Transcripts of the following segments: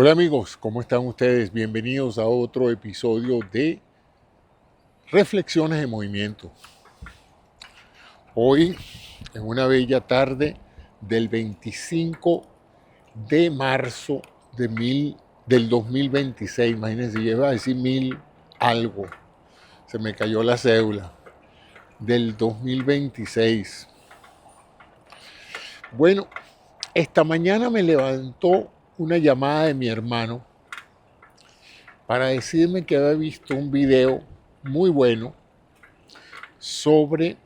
Hola amigos, ¿cómo están ustedes? Bienvenidos a otro episodio de Reflexiones de Movimiento. Hoy, en una bella tarde del 25 de marzo del 2026, imagínense, yo iba a decir mil algo, se me cayó la cédula, del 2026. Bueno, esta mañana me levantó una llamada de mi hermano para decirme que había visto un video muy bueno sobre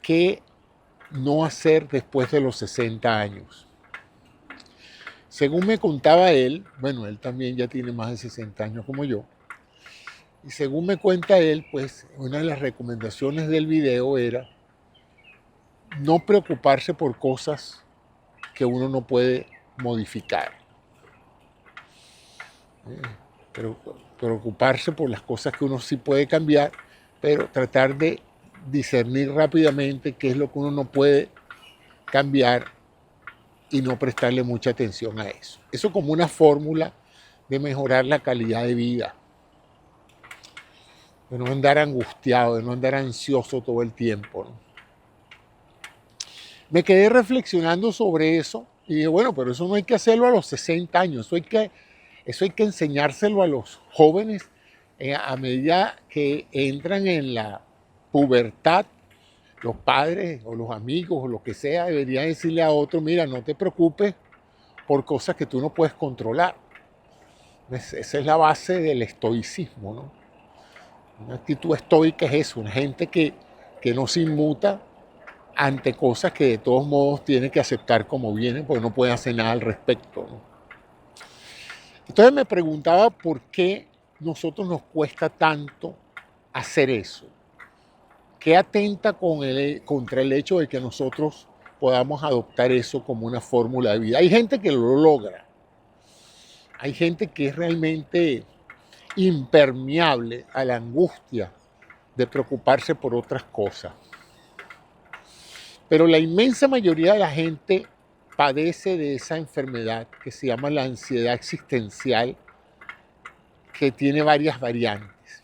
qué no hacer después de los 60 años. Según me contaba él, bueno, él también ya tiene más de 60 años como yo, y según me cuenta él, pues una de las recomendaciones del video era no preocuparse por cosas que uno no puede modificar, pero preocuparse por las cosas que uno sí puede cambiar, pero tratar de discernir rápidamente qué es lo que uno no puede cambiar y no prestarle mucha atención a eso. Eso como una fórmula de mejorar la calidad de vida, de no andar angustiado, de no andar ansioso todo el tiempo, ¿no? Me quedé reflexionando sobre eso y dije, bueno, pero eso no hay que hacerlo a los 60 años, eso hay que enseñárselo a los jóvenes a medida que entran en la pubertad. Los padres o los amigos o lo que sea deberían decirle a otro, mira, no te preocupes por cosas que tú no puedes controlar. Esa es la base del estoicismo, ¿no? Una actitud estoica es eso, una gente que no se inmuta ante cosas que de todos modos tiene que aceptar como vienen porque no puede hacer nada al respecto, ¿no? Entonces me preguntaba por qué nosotros nos cuesta tanto hacer eso. ¿Qué atenta contra el hecho de que nosotros podamos adoptar eso como una fórmula de vida? Hay gente que lo logra, hay gente que es realmente impermeable a la angustia de preocuparse por otras cosas. Pero la inmensa mayoría de la gente padece de esa enfermedad que se llama la ansiedad existencial, que tiene varias variantes.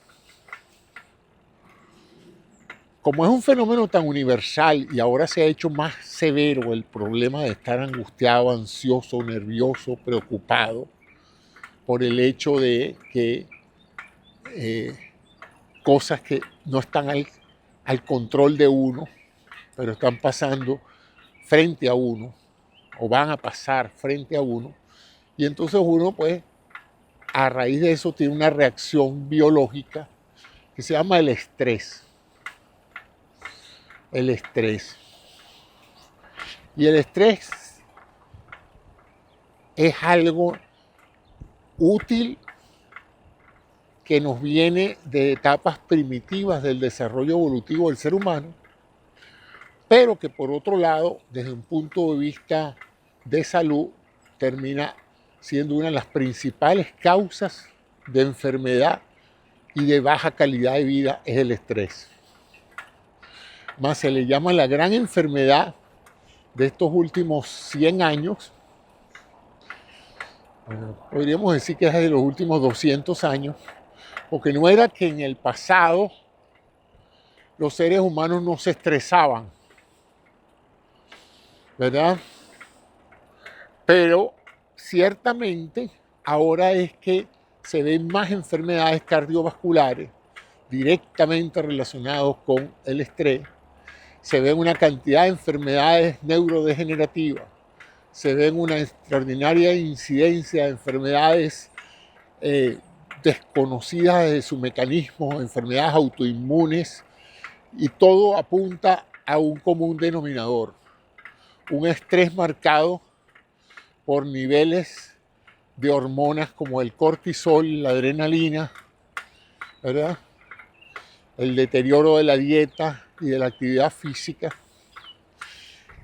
Como es un fenómeno tan universal y ahora se ha hecho más severo el problema de estar angustiado, ansioso, nervioso, preocupado por el hecho de que cosas que no están al control de uno, pero están pasando frente a uno o van a pasar frente a uno, y entonces uno pues a raíz de eso tiene una reacción biológica que se llama el estrés. El estrés. Y el estrés es algo útil que nos viene de etapas primitivas del desarrollo evolutivo del ser humano, pero que por otro lado, desde un punto de vista de salud, termina siendo una de las principales causas de enfermedad y de baja calidad de vida, es el estrés. Más se le llama la gran enfermedad de estos últimos 100 años, podríamos decir que es de los últimos 200 años, porque no era que en el pasado los seres humanos no se estresaban, ¿verdad? Pero ciertamente ahora es que se ven más enfermedades cardiovasculares directamente relacionadas con el estrés, se ven una cantidad de enfermedades neurodegenerativas, se ven una extraordinaria incidencia de enfermedades desconocidas de su mecanismo, enfermedades autoinmunes, y todo apunta a un común denominador, un estrés marcado por niveles de hormonas como el cortisol, la adrenalina, ¿verdad? El deterioro de la dieta y de la actividad física.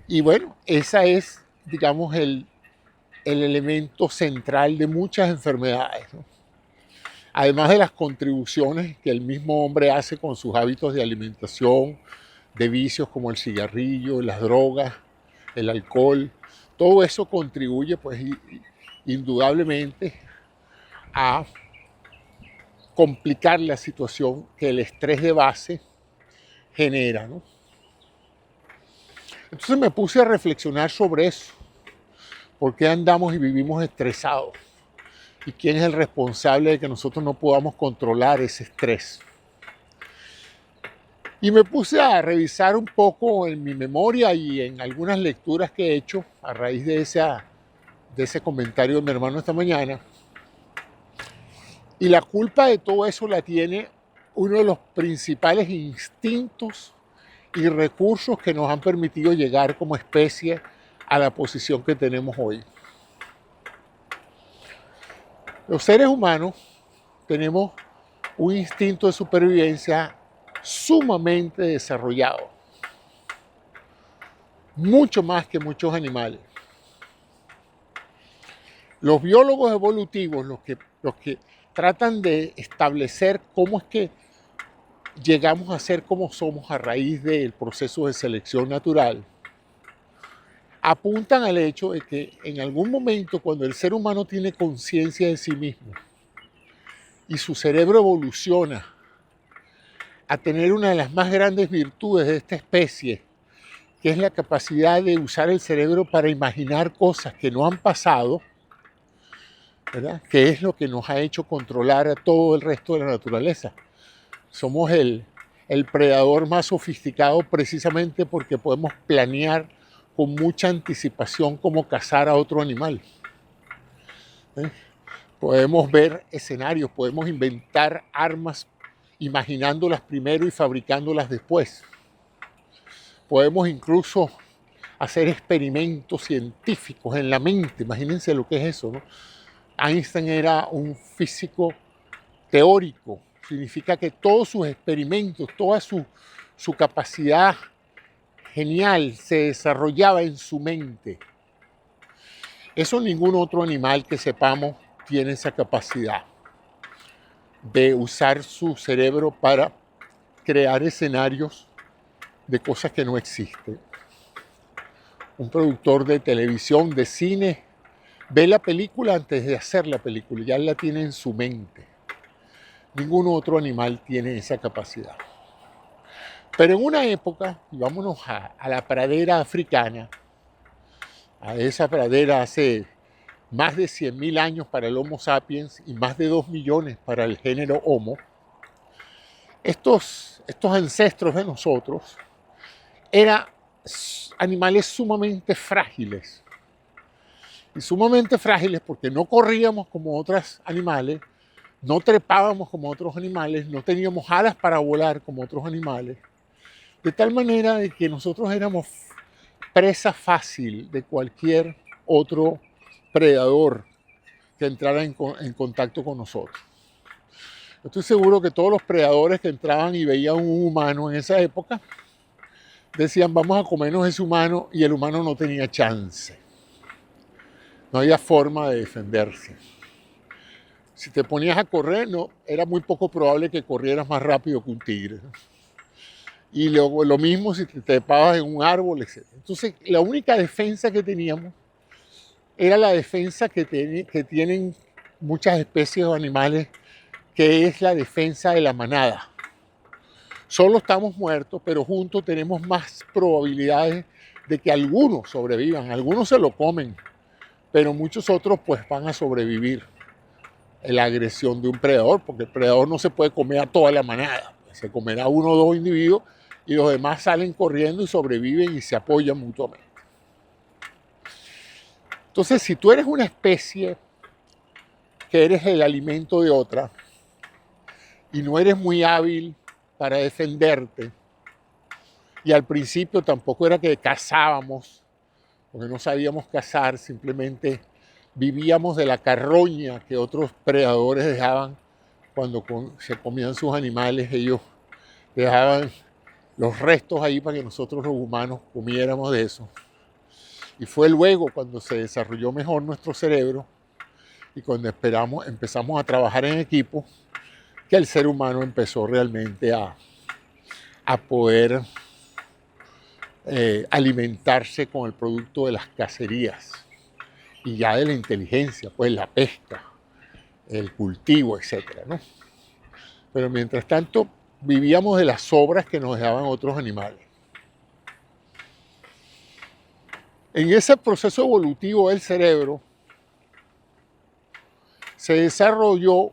Y bueno, esa es, digamos, el elemento central de muchas enfermedades, ¿no? Además de las contribuciones que el mismo hombre hace con sus hábitos de alimentación, de vicios como el cigarrillo, las drogas, el alcohol, todo eso contribuye, pues, indudablemente a complicar la situación que el estrés de base genera, ¿no? Entonces me puse a reflexionar sobre eso. ¿Por qué andamos y vivimos estresados? ¿Y quién es el responsable de que nosotros no podamos controlar ese estrés? Y me puse a revisar un poco en mi memoria y en algunas lecturas que he hecho a raíz de ese comentario de mi hermano esta mañana. Y la culpa de todo eso la tiene uno de los principales instintos y recursos que nos han permitido llegar como especie a la posición que tenemos hoy. Los seres humanos tenemos un instinto de supervivencia sumamente desarrollado, mucho más que muchos animales. Los biólogos evolutivos, los que tratan de establecer cómo es que llegamos a ser como somos a raíz del proceso de selección natural, apuntan al hecho de que en algún momento, cuando el ser humano tiene conciencia de sí mismo y su cerebro evoluciona a tener una de las más grandes virtudes de esta especie, que es la capacidad de usar el cerebro para imaginar cosas que no han pasado, ¿verdad? Que es lo que nos ha hecho controlar a todo el resto de la naturaleza. Somos el predador más sofisticado precisamente porque podemos planear con mucha anticipación cómo cazar a otro animal. Podemos ver escenarios, podemos inventar armas imaginándolas primero y fabricándolas después. Podemos incluso hacer experimentos científicos en la mente. Imagínense lo que es eso, ¿no? Einstein era un físico teórico. Significa que todos sus experimentos, toda su capacidad genial se desarrollaba en su mente. Eso ningún otro animal que sepamos tiene esa capacidad de usar su cerebro para crear escenarios de cosas que no existen. Un productor de televisión, de cine, ve la película antes de hacer la película, ya la tiene en su mente. Ningún otro animal tiene esa capacidad. Pero en una época, y vámonos a la pradera africana, a esa pradera hace más de 100.000 años para el Homo sapiens y más de 2 millones para el género Homo, estos ancestros de nosotros eran animales sumamente frágiles. Y sumamente frágiles porque no corríamos como otros animales, no trepábamos como otros animales, no teníamos alas para volar como otros animales. De tal manera de que nosotros éramos presa fácil de cualquier otro predador que entrara en contacto con nosotros. Estoy seguro que todos los predadores que entraban y veían un humano en esa época decían vamos a comernos ese humano, y el humano no tenía chance. No había forma de defenderse. Si te ponías a correr, no, era muy poco probable que corrieras más rápido que un tigre. Y luego lo mismo si te trepabas en un árbol, etc. Entonces, la única defensa que teníamos era la defensa que tienen muchas especies de animales, que es la defensa de la manada. Solo estamos muertos, pero juntos tenemos más probabilidades de que algunos sobrevivan. Algunos se lo comen, pero muchos otros pues van a sobrevivir la agresión de un predador, porque el predador no se puede comer a toda la manada. Se comerá uno o dos individuos y los demás salen corriendo y sobreviven y se apoyan mutuamente. Entonces, si tú eres una especie que eres el alimento de otra y no eres muy hábil para defenderte, y al principio tampoco era que cazábamos, porque no sabíamos cazar, simplemente vivíamos de la carroña que otros predadores dejaban cuando se comían sus animales. Ellos dejaban los restos ahí para que nosotros los humanos comiéramos de eso. Y fue luego cuando se desarrolló mejor nuestro cerebro y cuando empezamos a trabajar en equipo, que el ser humano empezó realmente a poder alimentarse con el producto de las cacerías y ya de la inteligencia, pues la pesca, el cultivo, etcétera, ¿no? Pero mientras tanto vivíamos de las sobras que nos dejaban otros animales. En ese proceso evolutivo del cerebro se desarrolló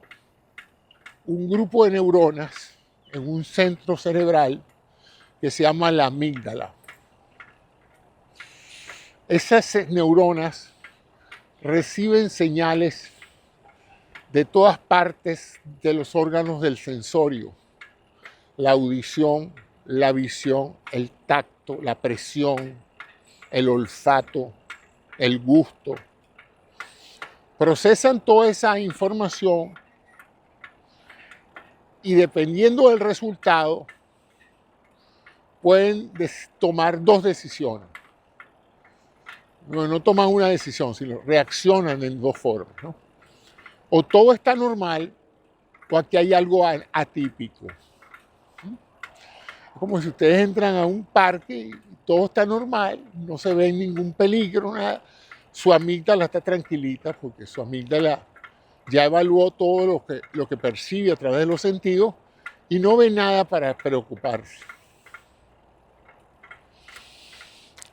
un grupo de neuronas en un centro cerebral que se llama la amígdala. Esas neuronas reciben señales de todas partes de los órganos del sensorio: la audición, la visión, el tacto, la presión, el olfato, el gusto. Procesan toda esa información y dependiendo del resultado pueden tomar dos decisiones. No toman una decisión, sino reaccionan en dos formas, ¿no? O todo está normal o aquí hay algo atípico. Es como si ustedes entran a un parque y todo está normal, no se ve ningún peligro, nada. Su amígdala está tranquilita porque su amígdala ya evaluó todo lo que percibe a través de los sentidos y no ve nada para preocuparse.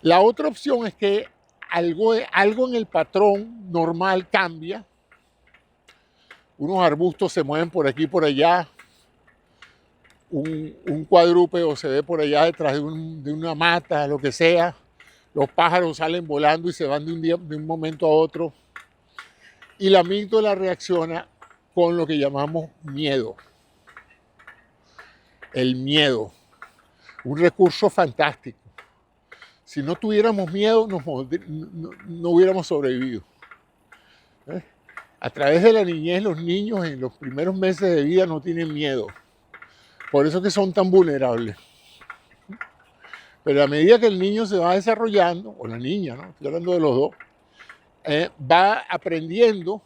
La otra opción es que algo en el patrón normal cambia. Unos arbustos se mueven por aquí y por allá. Un cuadrúpedo se ve por allá detrás de una mata, lo que sea. Los pájaros salen volando y se van de un momento a otro. Y la amígdala reacciona con lo que llamamos miedo. El miedo, un recurso fantástico. Si no tuviéramos miedo, no hubiéramos sobrevivido. A través de la niñez, los niños en los primeros meses de vida no tienen miedo. Por eso que son tan vulnerables. Pero a medida que el niño se va desarrollando, o la niña, ¿no? Estoy hablando de los dos, va aprendiendo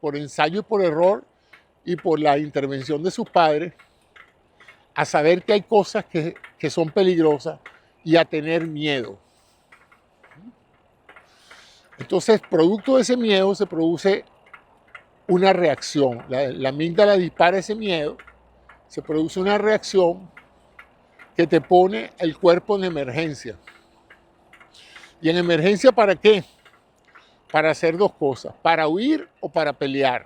por ensayo y por error y por la intervención de sus padres a saber que hay cosas que son peligrosas y a tener miedo. Entonces, producto de ese miedo se produce una reacción. La amígdala dispara ese miedo, se produce una reacción que te pone el cuerpo en emergencia. ¿Y en emergencia para qué? Para hacer dos cosas, para huir o para pelear.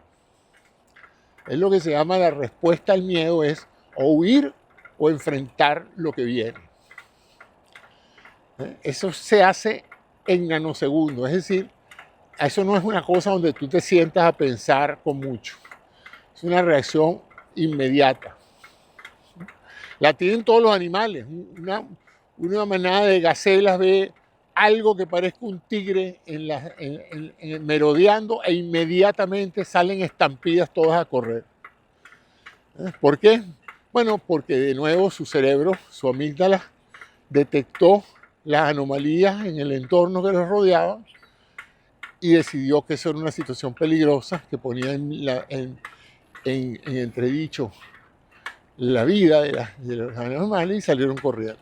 Es lo que se llama la respuesta al miedo, es o huir o enfrentar lo que viene. Eso se hace en nanosegundos, es decir, eso no es una cosa donde tú te sientas a pensar con mucho. Es una reacción inmediata. La tienen todos los animales. Una manada de gacelas ve algo que parezca un tigre merodeando e inmediatamente salen estampidas todas a correr. ¿Por qué? Bueno, porque de nuevo su cerebro, su amígdala, detectó las anomalías en el entorno que los rodeaba y decidió que eso era una situación peligrosa que ponía en entredicho la vida de los animales y salieron corriendo.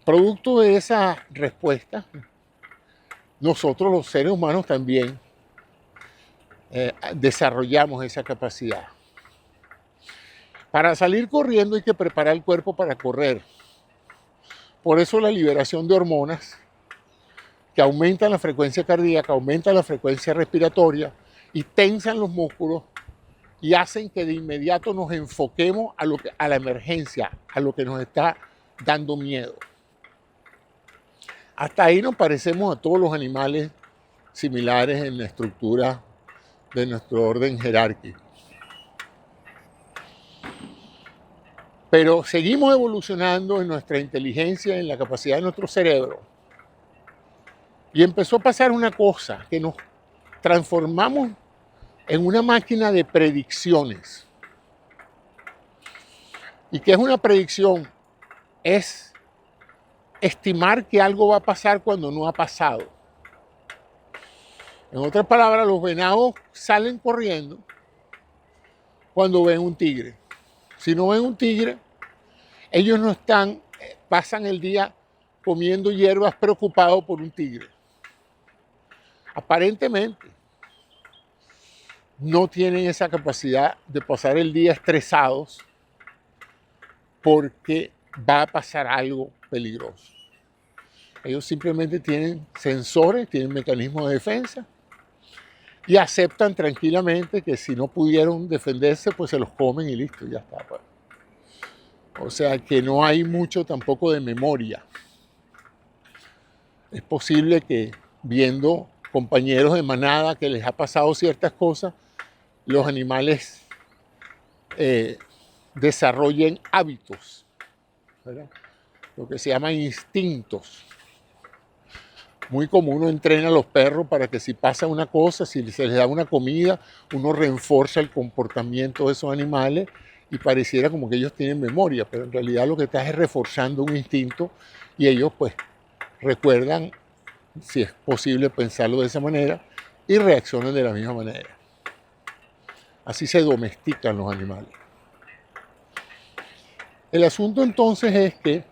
Producto de esa respuesta, nosotros los seres humanos también desarrollamos esa capacidad. Para salir corriendo hay que preparar el cuerpo para correr. Por eso la liberación de hormonas que aumentan la frecuencia cardíaca, aumentan la frecuencia respiratoria y tensan los músculos y hacen que de inmediato nos enfoquemos a la emergencia, a lo que nos está dando miedo. Hasta ahí nos parecemos a todos los animales similares en la estructura de nuestro orden jerárquico. Pero seguimos evolucionando en nuestra inteligencia, en la capacidad de nuestro cerebro. Y empezó a pasar una cosa, que nos transformamos en una máquina de predicciones. ¿Y qué es una predicción? Es estimar que algo va a pasar cuando no ha pasado. En otras palabras, los venados salen corriendo cuando ven un tigre. Si no ven un tigre, ellos no pasan el día comiendo hierbas preocupados por un tigre. aparentemente no tienen esa capacidad de pasar el día estresados porque va a pasar algo peligroso. Ellos simplemente tienen sensores, tienen mecanismos de defensa y aceptan tranquilamente que si no pudieron defenderse, pues se los comen y listo, ya está. Pues. O sea que no hay mucho tampoco de memoria. Es posible que viendo compañeros de manada que les ha pasado ciertas cosas, los animales desarrollen hábitos, ¿verdad? Lo que se llama instintos. Muy común uno entrena a los perros para que si pasa una cosa, si se les da una comida, uno refuerza el comportamiento de esos animales y pareciera como que ellos tienen memoria, pero en realidad lo que estás es reforzando un instinto y ellos pues recuerdan, si es posible pensarlo de esa manera, y reaccionan de la misma manera. Así se domestican los animales. El asunto entonces es que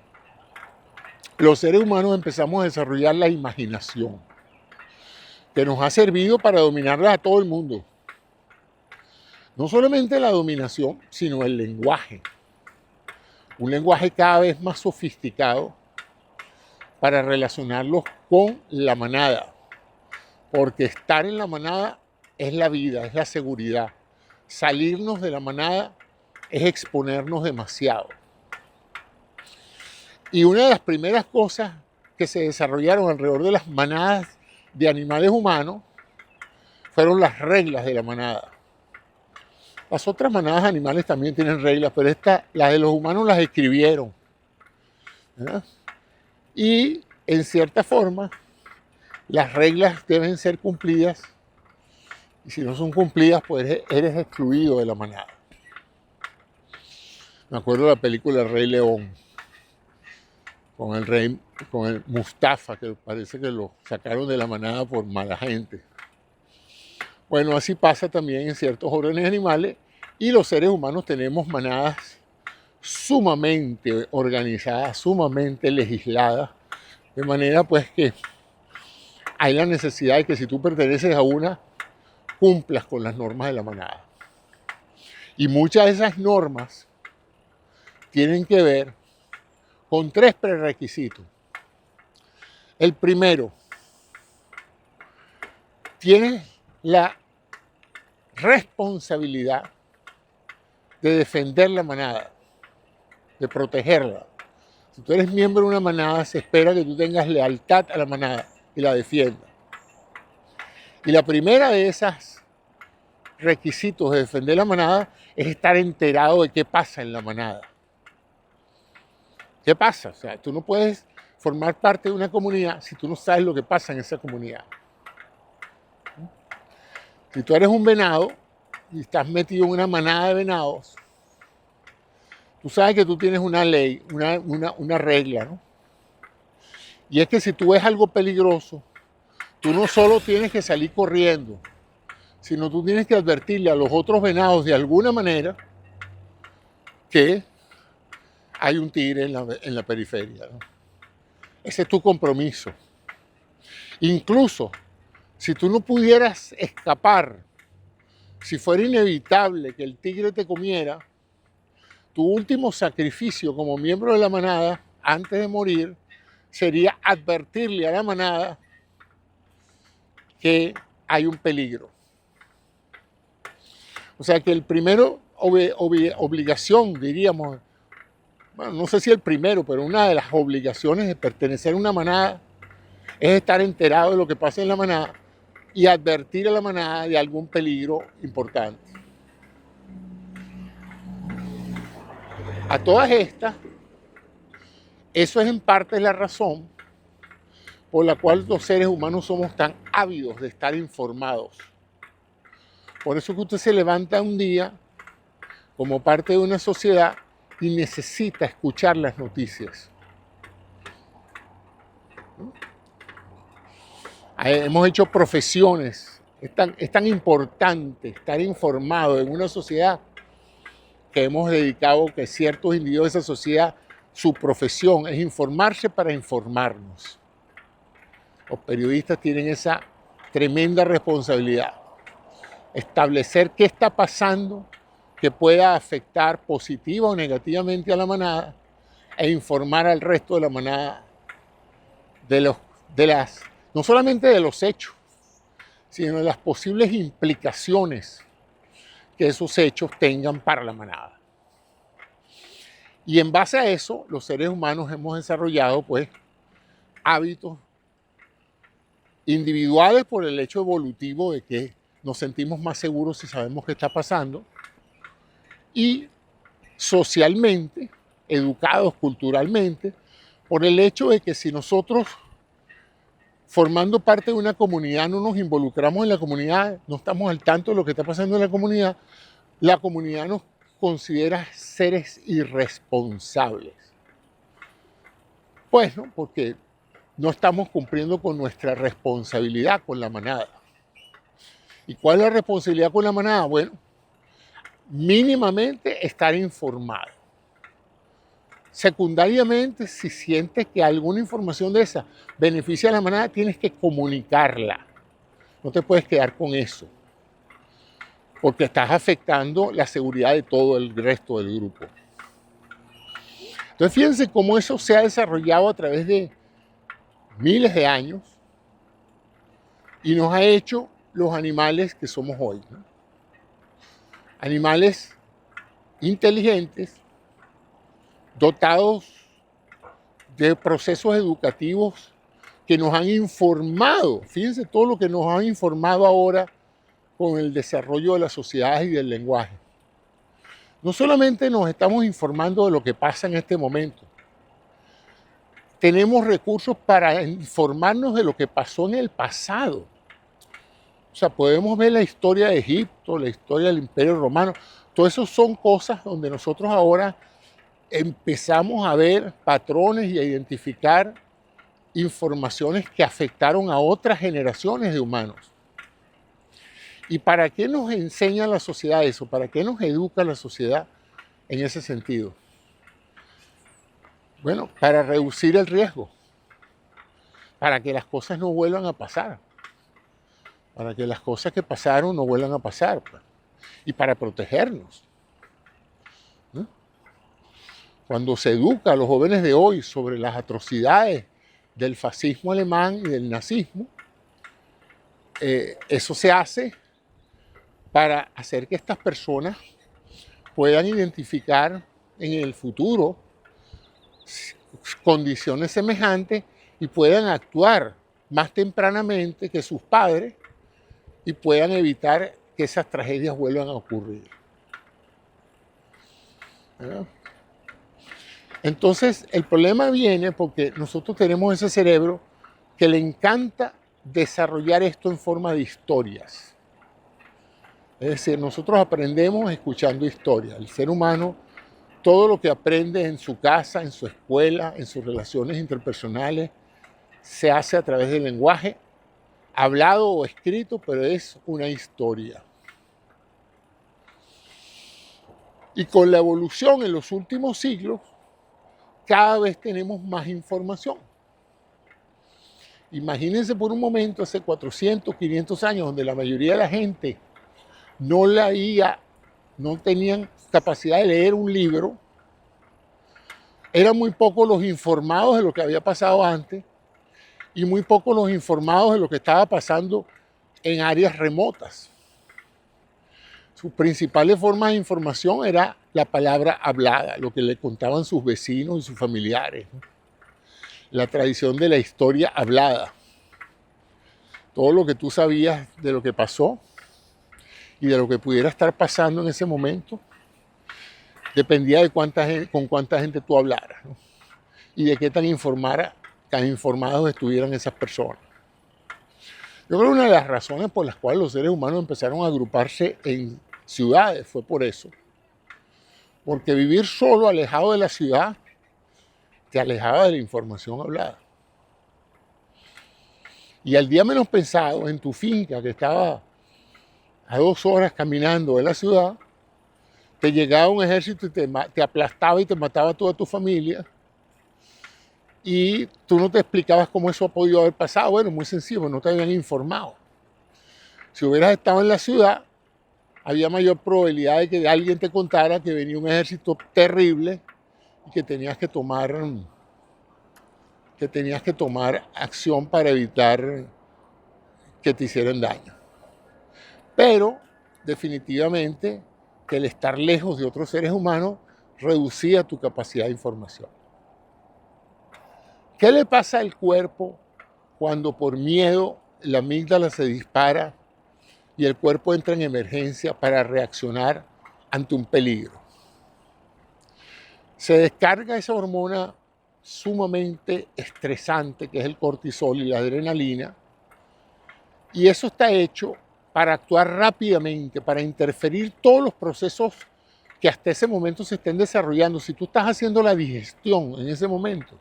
los seres humanos empezamos a desarrollar la imaginación, que nos ha servido para dominarla a todo el mundo. No solamente la dominación, sino el lenguaje. Un lenguaje cada vez más sofisticado para relacionarlos con la manada. Porque estar en la manada es la vida, es la seguridad. Salirnos de la manada es exponernos demasiado. Y una de las primeras cosas que se desarrollaron alrededor de las manadas de animales humanos fueron las reglas de la manada. Las otras manadas animales también tienen reglas, pero las de los humanos las escribieron, ¿verdad? Y en cierta forma, las reglas deben ser cumplidas, y si no son cumplidas, pues eres excluido de la manada. Me acuerdo de la película El Rey León, con el Mustafa, que parece que lo sacaron de la manada por mala gente. Bueno, así pasa también en ciertos órdenes animales y los seres humanos tenemos manadas sumamente organizadas, sumamente legisladas, de manera pues que hay la necesidad de que si tú perteneces a una, cumplas con las normas de la manada. Y muchas de esas normas tienen que ver con 3 prerequisitos. El primero, tienes la responsabilidad de defender la manada, de protegerla. Si tú eres miembro de una manada, se espera que tú tengas lealtad a la manada y la defiendas. Y la primera de esos requisitos de defender la manada es estar enterado de qué pasa en la manada. ¿Qué pasa? O sea, tú no puedes formar parte de una comunidad si tú no sabes lo que pasa en esa comunidad. Si tú eres un venado y estás metido en una manada de venados, tú sabes que tú tienes una ley, una regla, ¿no? Y es que si tú ves algo peligroso, tú no solo tienes que salir corriendo, sino tú tienes que advertirle a los otros venados de alguna manera que hay un tigre en la periferia, ¿no? Ese es tu compromiso. Incluso si tú no pudieras escapar, si fuera inevitable que el tigre te comiera, tu último sacrificio como miembro de la manada, antes de morir, sería advertirle a la manada que hay un peligro. O sea que el primero obligación, diríamos, bueno, no sé si el primero, pero una de las obligaciones de pertenecer a una manada es estar enterado de lo que pasa en la manada y advertir a la manada de algún peligro importante. A todas estas, eso es en parte la razón por la cual los seres humanos somos tan ávidos de estar informados. Por eso que usted se levanta un día como parte de una sociedad y necesita escuchar las noticias. Hemos hecho profesiones. Es tan importante estar informado en una sociedad que hemos dedicado que ciertos individuos de esa sociedad, su profesión es informarse para informarnos. Los periodistas tienen esa tremenda responsabilidad. Establecer qué está pasando que pueda afectar positiva o negativamente a la manada e informar al resto de la manada no solamente de los hechos, sino de las posibles implicaciones que esos hechos tengan para la manada. Y en base a eso, los seres humanos hemos desarrollado pues hábitos individuales por el hecho evolutivo de que nos sentimos más seguros si sabemos qué está pasando, y socialmente, educados culturalmente, por el hecho de que si nosotros, formando parte de una comunidad, no nos involucramos en la comunidad, no estamos al tanto de lo que está pasando en la comunidad nos considera seres irresponsables. Pues, ¿no? Porque no estamos cumpliendo con nuestra responsabilidad con la manada. ¿Y cuál es la responsabilidad con la manada? Bueno, mínimamente estar informado. Secundariamente, si sientes que alguna información de esa beneficia a la manada, tienes que comunicarla. No te puedes quedar con eso, porque estás afectando la seguridad de todo el resto del grupo. Entonces, fíjense cómo eso se ha desarrollado a través de miles de años y nos ha hecho los animales que somos hoy, ¿no? Animales inteligentes, dotados de procesos educativos que nos han informado. Fíjense todo lo que nos han informado ahora con el desarrollo de las sociedades y del lenguaje. No solamente nos estamos informando de lo que pasa en este momento, tenemos recursos para informarnos de lo que pasó en el pasado. O sea, podemos ver la historia de Egipto, la historia del Imperio Romano. Todo eso son cosas donde nosotros ahora empezamos a ver patrones y a identificar informaciones que afectaron a otras generaciones de humanos. ¿Y para qué nos enseña la sociedad eso? ¿Para qué nos educa la sociedad en ese sentido? Bueno, para reducir el riesgo, para que las cosas no vuelvan a pasar, para que las cosas que pasaron no vuelvan a pasar, y para protegernos, ¿no? Cuando se educa a los jóvenes de hoy sobre las atrocidades del fascismo alemán y del nazismo, eso se hace para hacer que estas personas puedan identificar en el futuro condiciones semejantes y puedan actuar más tempranamente que sus padres y puedan evitar que esas tragedias vuelvan a ocurrir. ¿Verdad? Entonces, el problema viene porque nosotros tenemos ese cerebro que le encanta desarrollar esto en forma de historias. Es decir, nosotros aprendemos escuchando historias. El ser humano, todo lo que aprende en su casa, en su escuela, en sus relaciones interpersonales, se hace a través del lenguaje, hablado o escrito, pero es una historia. Y con la evolución en los últimos siglos, cada vez tenemos más información. Imagínense por un momento hace 400, 500 años, donde la mayoría de la gente no tenían capacidad de leer un libro. Eran muy pocos los informados de lo que había pasado antes y muy pocos los informados de lo que estaba pasando en áreas remotas. Sus principales formas de información era la palabra hablada, lo que le contaban sus vecinos y sus familiares, ¿no? La tradición de la historia hablada. Todo lo que tú sabías de lo que pasó y de lo que pudiera estar pasando en ese momento dependía de con cuánta gente tú hablaras, ¿no? Y de qué tan informados estuvieran esas personas. Yo creo que una de las razones por las cuales los seres humanos empezaron a agruparse en ciudades fue por eso. Porque vivir solo, alejado de la ciudad, te alejaba de la información hablada. Y al día menos pensado, en tu finca que estaba a 2 horas caminando de la ciudad, te llegaba un ejército y te aplastaba y te mataba a toda tu familia. Y tú no te explicabas cómo eso ha podido haber pasado. Bueno, muy sencillo, no te habían informado. Si hubieras estado en la ciudad, había mayor probabilidad de que alguien te contara que venía un ejército terrible y que tenías que tomar acción para evitar que te hicieran daño. Pero definitivamente que el estar lejos de otros seres humanos reducía tu capacidad de información. ¿Qué le pasa al cuerpo cuando por miedo la amígdala se dispara y el cuerpo entra en emergencia para reaccionar ante un peligro? Se descarga esa hormona sumamente estresante que es el cortisol y la adrenalina, y eso está hecho para actuar rápidamente, para interferir todos los procesos que hasta ese momento se estén desarrollando. Si tú estás haciendo la digestión en ese momento,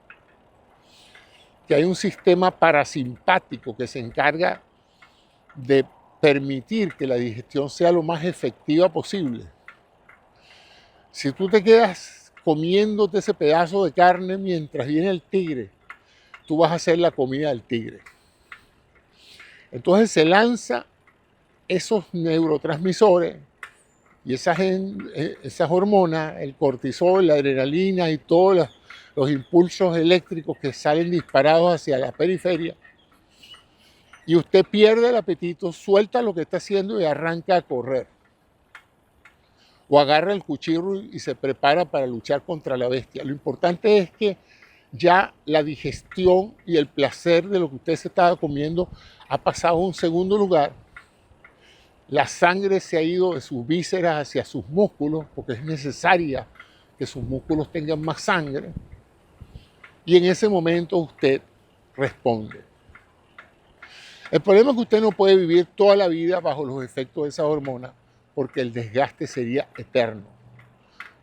que hay un sistema parasimpático que se encarga de permitir que la digestión sea lo más efectiva posible. Si tú te quedas comiéndote ese pedazo de carne mientras viene el tigre, tú vas a hacer la comida del tigre. Entonces se lanza esos neurotransmisores y esas hormonas, el cortisol, la adrenalina y todos los impulsos eléctricos que salen disparados hacia la periferia, y usted pierde el apetito, suelta lo que está haciendo y arranca a correr. O agarra el cuchillo y se prepara para luchar contra la bestia. Lo importante es que ya la digestión y el placer de lo que usted se estaba comiendo ha pasado a un segundo lugar. La sangre se ha ido de sus vísceras hacia sus músculos, porque es necesaria que sus músculos tengan más sangre. Y en ese momento usted responde. El problema es que usted no puede vivir toda la vida bajo los efectos de esa hormona, porque el desgaste sería eterno.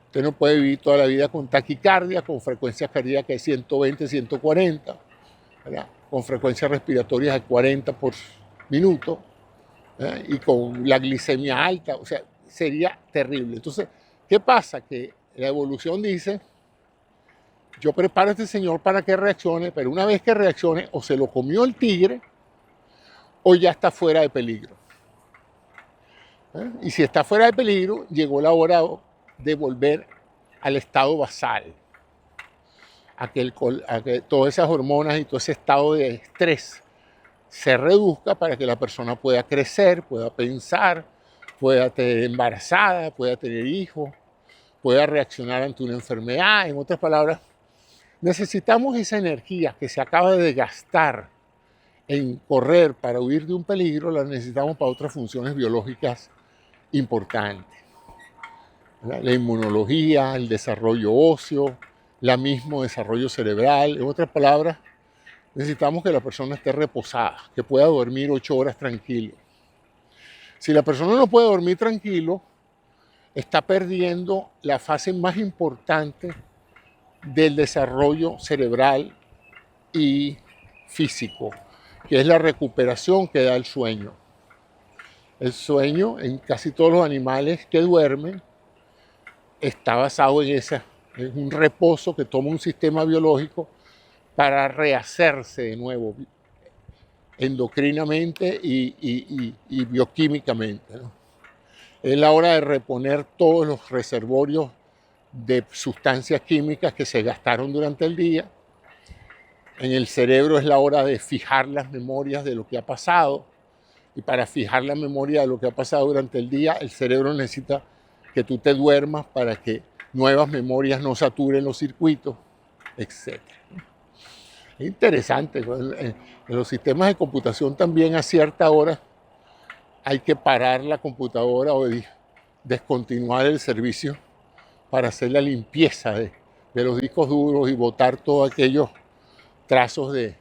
Usted no puede vivir toda la vida con taquicardia, con frecuencias cardíacas de 120, 140, ¿verdad? Con frecuencias respiratorias de 40 por minuto, ¿verdad? Y con la glicemia alta. O sea, sería terrible. Entonces, ¿qué pasa? Que la evolución dice, yo preparo a este señor para que reaccione, pero una vez que reaccione, o se lo comió el tigre, o ya está fuera de peligro. Y si está fuera de peligro, llegó la hora de volver al estado basal, a que todas esas hormonas y todo ese estado de estrés se reduzca para que la persona pueda crecer, pueda pensar, pueda tener embarazada, pueda tener hijos, pueda reaccionar ante una enfermedad. En otras palabras, necesitamos esa energía que se acaba de gastar en correr para huir de un peligro, la necesitamos para otras funciones biológicas importantes. La inmunología, el desarrollo óseo, el mismo desarrollo cerebral. En otras palabras, necesitamos que la persona esté reposada, que pueda dormir 8 horas tranquilo. Si la persona no puede dormir tranquilo, está perdiendo la fase más importante del desarrollo cerebral y físico, que es la recuperación que da el sueño. El sueño, en casi todos los animales que duermen, está basado en un reposo que toma un sistema biológico para rehacerse de nuevo endocrinamente y bioquímicamente, ¿no? Es la hora de reponer todos los reservorios de sustancias químicas que se gastaron durante el día. En el cerebro es la hora de fijar las memorias de lo que ha pasado, y para fijar la memoria de lo que ha pasado durante el día, el cerebro necesita que tú te duermas para que nuevas memorias no saturen los circuitos, etc. Es interesante, en los sistemas de computación también a cierta hora hay que parar la computadora o descontinuar el servicio para hacer la limpieza de los discos duros y botar todos aquellos trazos de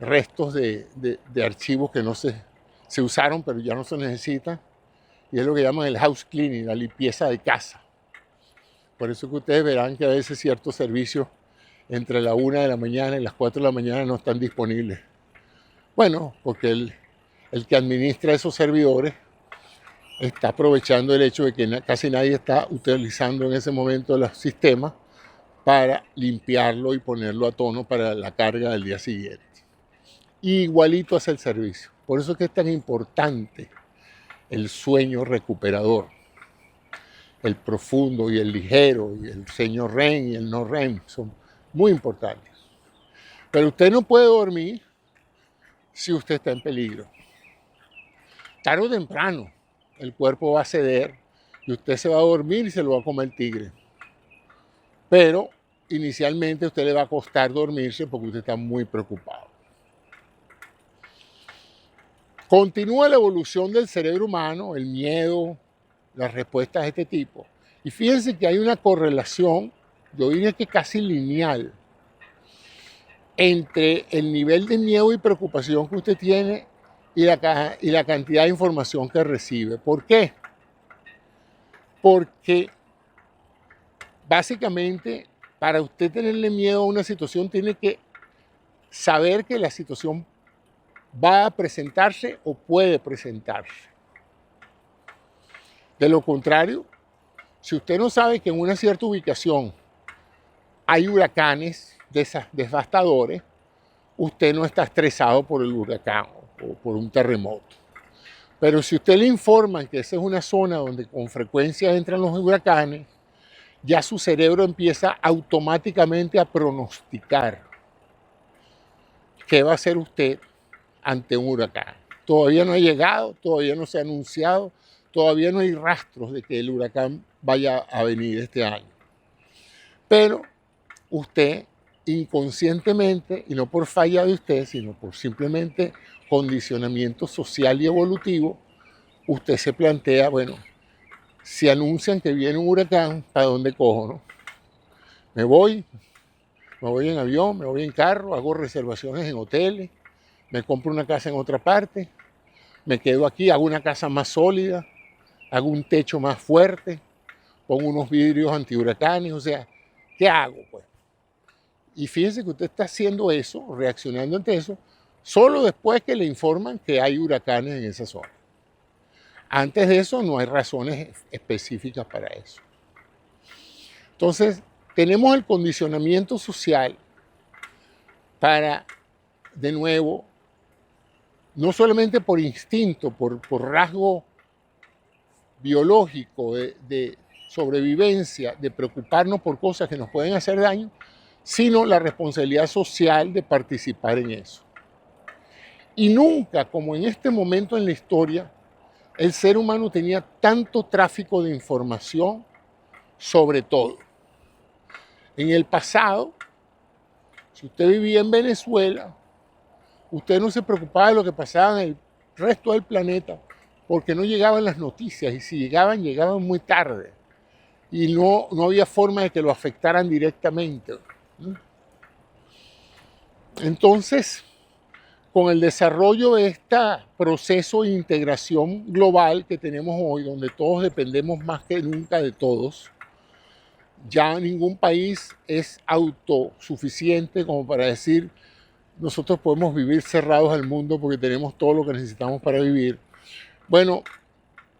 restos de archivos que no se usaron pero ya no se necesitan, y es lo que llaman el house cleaning, la limpieza de casa. Por eso que ustedes verán que a veces ciertos servicios entre la 1 de la mañana y las 4 de la mañana no están disponibles. Bueno, porque el que administra esos servidores está aprovechando el hecho de que casi nadie está utilizando en ese momento los sistemas para limpiarlo y ponerlo a tono para la carga del día siguiente. Igualito hace el servicio. Por eso es que es tan importante el sueño recuperador, el profundo y el ligero, y el sueño REM y el no REM, son muy importantes. Pero usted no puede dormir si usted está en peligro. Tarde o temprano, el cuerpo va a ceder y usted se va a dormir y se lo va a comer el tigre. Pero inicialmente a usted le va a costar dormirse porque usted está muy preocupado. Continúa la evolución del cerebro humano, el miedo, las respuestas de este tipo. Y fíjense que hay una correlación, yo diría que casi lineal, entre el nivel de miedo y preocupación que usted tiene y la cantidad de información que recibe. ¿Por qué? Porque básicamente para usted tenerle miedo a una situación tiene que saber que la situación va a presentarse o puede presentarse. De lo contrario, si usted no sabe que en una cierta ubicación hay huracanes devastadores, usted no está estresado por el huracán o por un terremoto. Pero si usted le informan que esa es una zona donde con frecuencia entran los huracanes, ya su cerebro empieza automáticamente a pronosticar qué va a hacer usted ante un huracán. Todavía no ha llegado, todavía no se ha anunciado, todavía no hay rastros de que el huracán vaya a venir este año. Pero usted inconscientemente, y no por falla de usted, sino por simplemente condicionamiento social y evolutivo, usted se plantea, bueno, si anuncian que viene un huracán, ¿para dónde cojo, no? Me voy en avión, me voy en carro, hago reservaciones en hoteles, me compro una casa en otra parte, me quedo aquí, hago una casa más sólida, hago un techo más fuerte, pongo unos vidrios antihuracanes, o sea, ¿qué hago, pues? Y fíjense que usted está haciendo eso, reaccionando ante eso, solo después que le informan que hay huracanes en esa zona. Antes de eso no hay razones específicas para eso. Entonces, tenemos el condicionamiento social para, de nuevo, no solamente por instinto, por rasgo biológico de sobrevivencia, de preocuparnos por cosas que nos pueden hacer daño, sino la responsabilidad social de participar en eso. Y nunca, como en este momento en la historia, el ser humano tenía tanto tráfico de información sobre todo. En el pasado, si usted vivía en Venezuela, usted no se preocupaba de lo que pasaba en el resto del planeta porque no llegaban las noticias y si llegaban, llegaban muy tarde y no había forma de que lo afectaran directamente. Entonces, con el desarrollo de este proceso de integración global que tenemos hoy, donde todos dependemos más que nunca de todos, ya ningún país es autosuficiente como para decir nosotros podemos vivir cerrados al mundo porque tenemos todo lo que necesitamos para vivir. Bueno,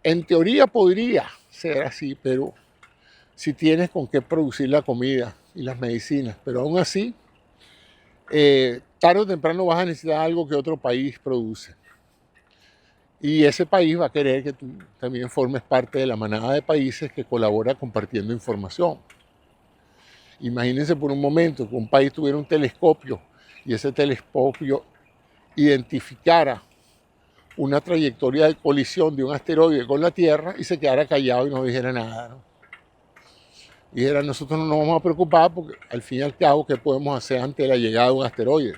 en teoría podría ser así, pero si tienes con qué producir la comida y las medicinas, pero aún así, tarde o temprano vas a necesitar algo que otro país produce. Y ese país va a querer que tú también formes parte de la manada de países que colabora compartiendo información. Imagínense por un momento que un país tuviera un telescopio y ese telescopio identificara una trayectoria de colisión de un asteroide con la Tierra y se quedara callado y no dijera nada, ¿no? Y dijera, nosotros no nos vamos a preocupar porque al fin y al cabo, ¿qué podemos hacer ante la llegada de un asteroide?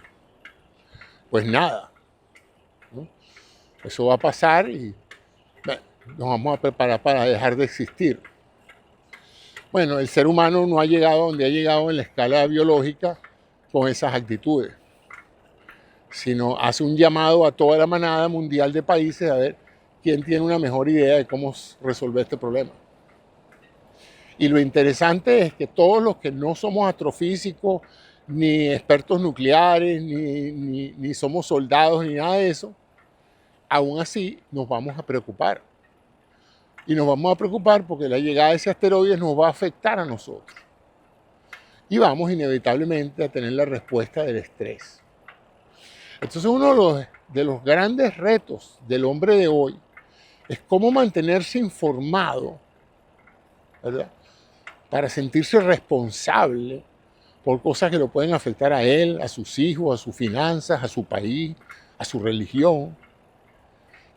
Pues nada, ¿no? Eso va a pasar y bueno, nos vamos a preparar para dejar de existir. Bueno, el ser humano no ha llegado donde ha llegado en la escala biológica con esas actitudes, sino hace un llamado a toda la manada mundial de países a ver quién tiene una mejor idea de cómo resolver este problema. Y lo interesante es que todos los que no somos astrofísicos, ni expertos nucleares, ni somos soldados, ni nada de eso, aún así nos vamos a preocupar. Y nos vamos a preocupar porque la llegada de ese asteroide nos va a afectar a nosotros. Y vamos inevitablemente a tener la respuesta del estrés. Entonces uno de los grandes retos del hombre de hoy es cómo mantenerse informado, ¿verdad? Para sentirse responsable por cosas que lo pueden afectar a él, a sus hijos, a sus finanzas, a su país, a su religión.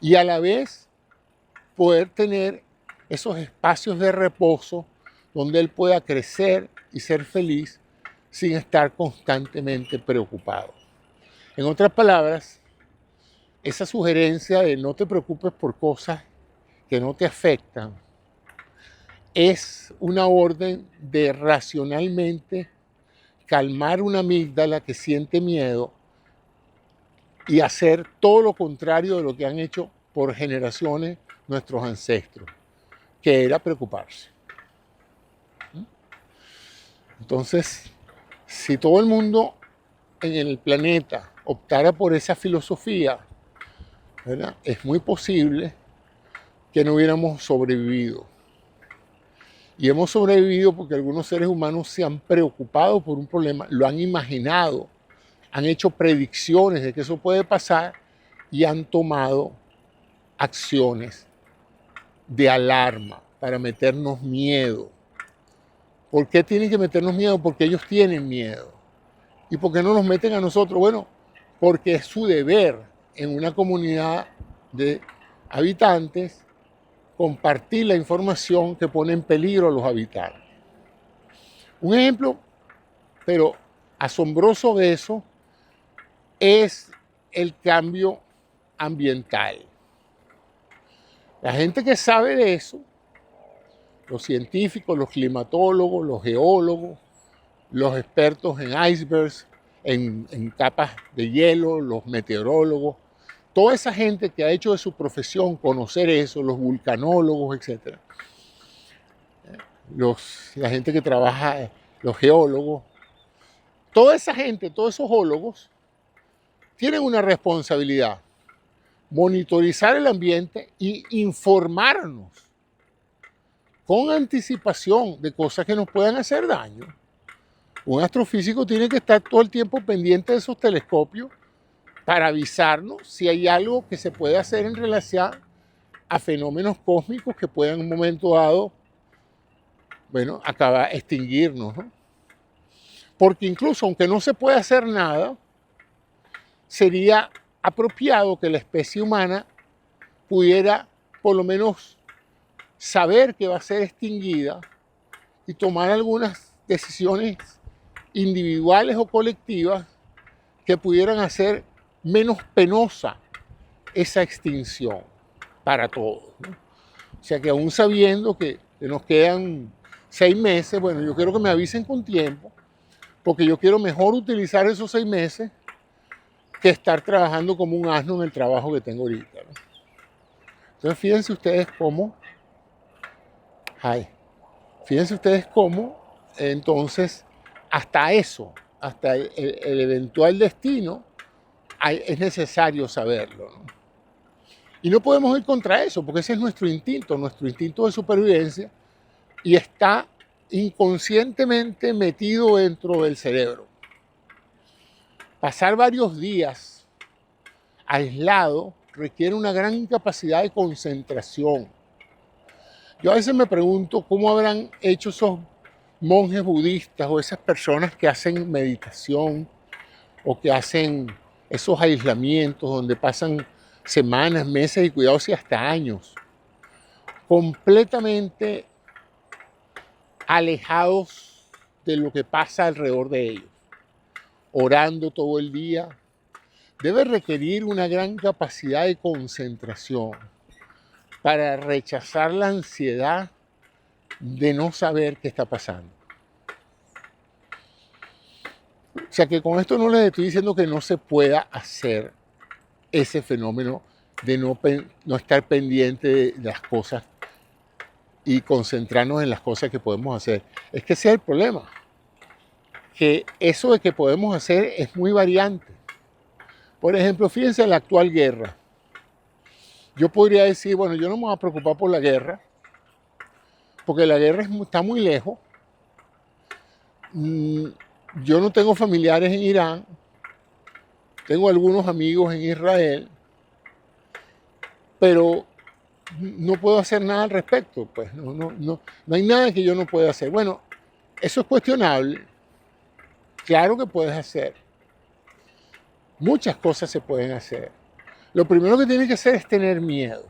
Y a la vez poder tener esos espacios de reposo donde él pueda crecer y ser feliz sin estar constantemente preocupado. En otras palabras, esa sugerencia de no te preocupes por cosas que no te afectan es una orden de racionalmente calmar una amígdala que siente miedo y hacer todo lo contrario de lo que han hecho por generaciones nuestros ancestros, que era preocuparse. Entonces, si todo el mundo en el planeta optara por esa filosofía, ¿verdad?, es muy posible que no hubiéramos sobrevivido. Y hemos sobrevivido porque algunos seres humanos se han preocupado por un problema, lo han imaginado, han hecho predicciones de que eso puede pasar y han tomado acciones de alarma para meternos miedo. ¿Por qué tienen que meternos miedo? Porque ellos tienen miedo. ¿Y por qué no nos meten a nosotros? Bueno, porque es su deber en una comunidad de habitantes compartir la información que pone en peligro a los habitantes. Un ejemplo, pero asombroso de eso, es el cambio ambiental. La gente que sabe de eso, los científicos, los climatólogos, los geólogos, los expertos en icebergs, en capas de hielo, los meteorólogos, toda esa gente que ha hecho de su profesión conocer eso, los vulcanólogos, etc. La gente que trabaja, los geólogos, toda esa gente, todos esos geólogos, tienen una responsabilidad: monitorizar el ambiente y informarnos con anticipación de cosas que nos puedan hacer daño. Un astrofísico tiene que estar todo el tiempo pendiente de esos telescopios para avisarnos si hay algo que se puede hacer en relación a fenómenos cósmicos que puedan en un momento dado, bueno, acabar extinguirnos, ¿no? Porque incluso aunque no se pueda hacer nada, sería apropiado que la especie humana pudiera por lo menos saber que va a ser extinguida y tomar algunas decisiones individuales o colectivas que pudieran hacer menos penosa esa extinción para todos, ¿no? O sea que aún sabiendo que nos quedan 6 meses, bueno, yo quiero que me avisen con tiempo, porque yo quiero mejor utilizar esos 6 meses que estar trabajando como un asno en el trabajo que tengo ahorita, ¿no? Entonces fíjense ustedes cómo, entonces hasta eso, hasta el eventual destino, es necesario saberlo, ¿no? Y no podemos ir contra eso, porque ese es nuestro instinto de supervivencia, y está inconscientemente metido dentro del cerebro. Pasar varios días aislado requiere una gran capacidad de concentración. Yo a veces me pregunto cómo habrán hecho esos monjes budistas o esas personas que hacen meditación o que hacen esos aislamientos donde pasan semanas, meses y cuidado si hasta años, completamente alejados de lo que pasa alrededor de ellos, orando todo el día. Debe requerir una gran capacidad de concentración para rechazar la ansiedad de no saber qué está pasando. O sea que con esto no les estoy diciendo que no se pueda hacer ese fenómeno de no estar pendiente de las cosas y concentrarnos en las cosas que podemos hacer. Es que ese es el problema, que eso de que podemos hacer es muy variante. Por ejemplo, fíjense en la actual guerra. Yo podría decir, bueno, yo no me voy a preocupar por la guerra, porque la guerra está muy lejos. Yo no tengo familiares en Irán, tengo algunos amigos en Israel, pero no puedo hacer nada al respecto, pues no hay nada que yo no pueda hacer. Bueno, eso es cuestionable. Claro que puedes hacer. Muchas cosas se pueden hacer. Lo primero que tienes que hacer es tener miedo.